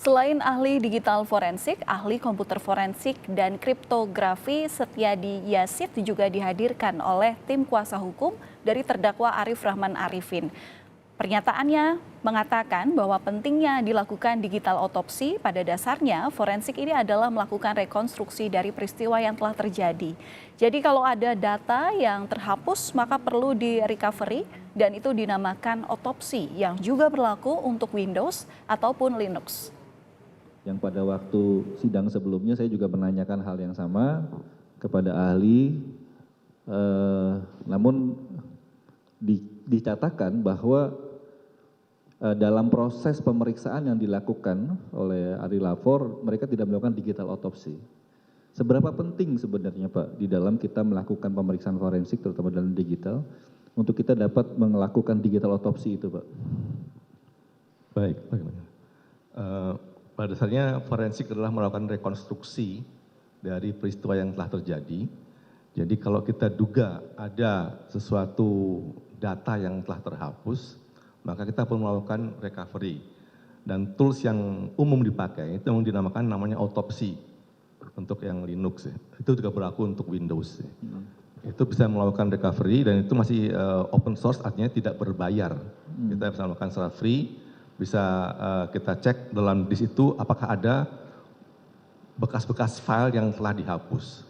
Selain ahli digital forensik, ahli komputer forensik dan kriptografi Setiadi Yasid juga dihadirkan oleh tim kuasa hukum dari terdakwa Arif Rahman Arifin. Pernyataannya mengatakan bahwa pentingnya dilakukan digital otopsi. Pada dasarnya, forensik ini adalah melakukan rekonstruksi dari peristiwa yang telah terjadi. Jadi kalau ada data yang terhapus, maka perlu di-recovery dan itu dinamakan otopsi yang juga berlaku untuk Windows ataupun Linux. Yang pada waktu sidang sebelumnya saya juga menanyakan hal yang sama kepada ahli, namun dicatakan bahwa dalam proses pemeriksaan yang dilakukan oleh ahli lapor, mereka tidak melakukan digital otopsi. Seberapa penting sebenarnya Pak di dalam kita melakukan pemeriksaan forensik, terutama dalam digital, untuk kita dapat melakukan digital otopsi itu Pak? Baik, pada dasarnya forensik adalah melakukan rekonstruksi dari peristiwa yang telah terjadi. Jadi kalau kita duga ada sesuatu data yang telah terhapus, maka kita perlu melakukan recovery. Dan tools yang umum dipakai itu yang dinamakan namanya otopsi untuk yang Linux. Itu juga berlaku untuk Windows. Itu bisa melakukan recovery dan itu masih open source, artinya tidak berbayar. Kita bisa melakukan secara free. Bisa kita cek dalam disk itu apakah ada bekas-bekas file yang telah dihapus.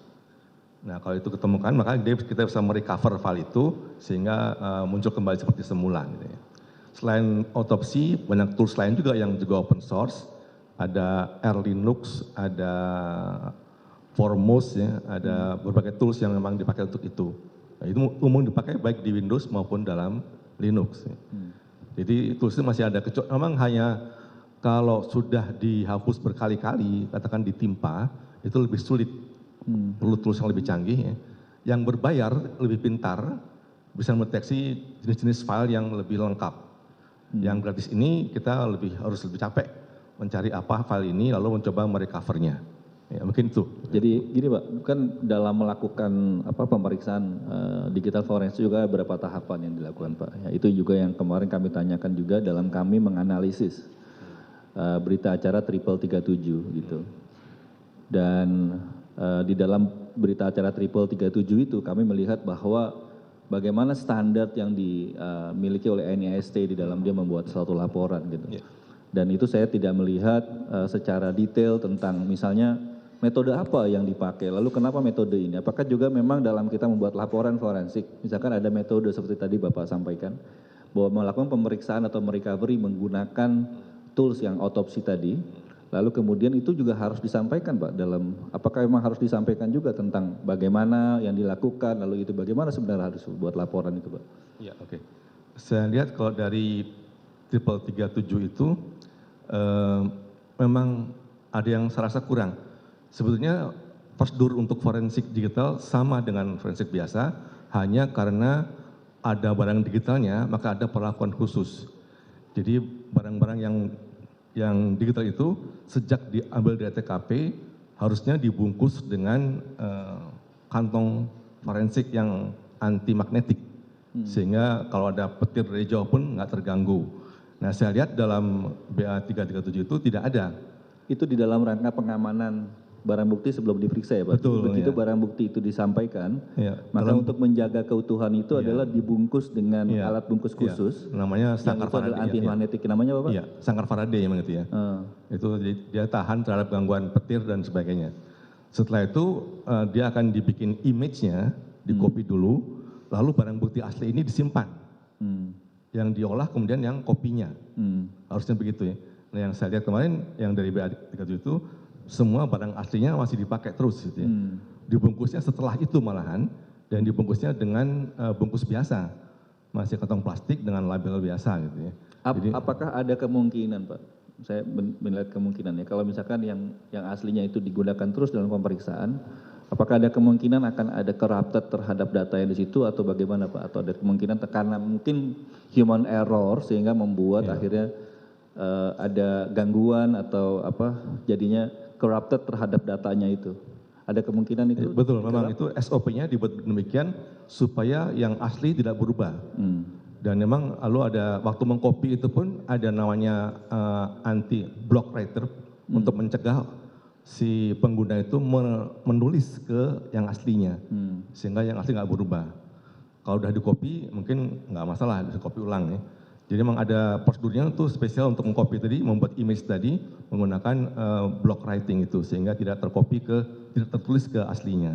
Nah kalau itu ketemukan maka kita bisa merecover file itu sehingga muncul kembali seperti semula. Gitu ya. Selain otopsi banyak tools lain juga yang juga open source. Ada Linux, ada Foremost, ya, ada berbagai tools yang memang dipakai untuk itu. Nah, itu umum dipakai baik di Windows maupun dalam Linux. Ya. Jadi tools itu masih ada, memang hanya kalau sudah dihapus berkali-kali, katakan ditimpa, itu lebih sulit, perlu tools yang lebih canggih. Ya. Yang berbayar lebih pintar, bisa mendeteksi jenis-jenis file yang lebih lengkap. Yang gratis ini kita harus lebih capek mencari apa file ini, lalu mencoba merecovernya. Ya, mungkin itu. Jadi gini Pak, kan dalam melakukan pemeriksaan digital forensik juga beberapa tahapan yang dilakukan Pak. Ya, itu juga yang kemarin kami tanyakan juga dalam kami menganalisis berita acara Triple 37 gitu. Dan di dalam berita acara Triple 37 itu kami melihat bahwa bagaimana standar yang dimiliki oleh NIST di dalam dia membuat suatu laporan gitu. Dan itu saya tidak melihat secara detail tentang misalnya metode apa yang dipakai, lalu kenapa metode ini? Apakah juga memang dalam kita membuat laporan forensik, misalkan ada metode seperti tadi Bapak sampaikan, bahwa melakukan pemeriksaan atau merecovery menggunakan tools yang otopsi tadi, lalu kemudian itu juga harus disampaikan Pak dalam, apakah memang harus disampaikan juga tentang bagaimana yang dilakukan, lalu itu bagaimana sebenarnya harus buat laporan itu Pak? Ya, oke. Saya lihat kalau dari Triple 37 itu memang ada yang saya rasa kurang. Sebetulnya prosedur untuk forensik digital sama dengan forensik biasa, hanya karena ada barang digitalnya, maka ada perlakuan khusus. Jadi barang-barang yang digital itu sejak diambil dari TKP harusnya dibungkus dengan kantong forensik yang anti magnetik, sehingga kalau ada petir dari jauh pun nggak terganggu. Nah saya lihat dalam BA 337 itu tidak ada. Itu di dalam rangka pengamanan barang bukti sebelum diperiksa ya Pak? Betul. Begitu Ya. barang bukti itu disampaikan, Ya, maka untuk menjaga keutuhan itu adalah dibungkus dengan alat bungkus khusus. Namanya sangkar Faraday. Anti magnetik namanya apa Pak? Iya, sangkar Faraday memang itu ya. Itu dia tahan terhadap gangguan petir dan sebagainya. Setelah itu dia akan dibikin image-nya, dikopi dulu, lalu barang bukti asli ini disimpan. Yang diolah kemudian yang kopinya. Harusnya begitu ya. Nah yang saya lihat kemarin yang dari BA 37 itu semua barang aslinya masih dipakai terus gitu ya. Dibungkusnya setelah itu malahan, dan dibungkusnya dengan bungkus biasa, masih kantong plastik dengan label biasa gitu ya. Jadi, apakah ada kemungkinan Pak, saya melihat kemungkinan ya, kalau misalkan yang aslinya itu digunakan terus dalam pemeriksaan, apakah ada kemungkinan akan ada corrupted terhadap data yang di situ atau bagaimana Pak? Atau ada kemungkinan karena mungkin human error sehingga membuat akhirnya ada gangguan atau apa jadinya corrupted terhadap datanya itu. Ada kemungkinan itu? Betul, memang itu SOP-nya dibuat demikian supaya yang asli tidak berubah. Dan memang lalu ada waktu mengcopy itu pun ada namanya anti block writer untuk mencegah si pengguna itu menulis ke yang aslinya, sehingga yang asli nggak berubah. Kalau udah di copy mungkin nggak masalah, bisa copy ulang ya. Jadi memang ada prosedurnya tuh spesial untuk mengcopy tadi, membuat image tadi menggunakan block writing itu, sehingga tidak tertulis ke aslinya.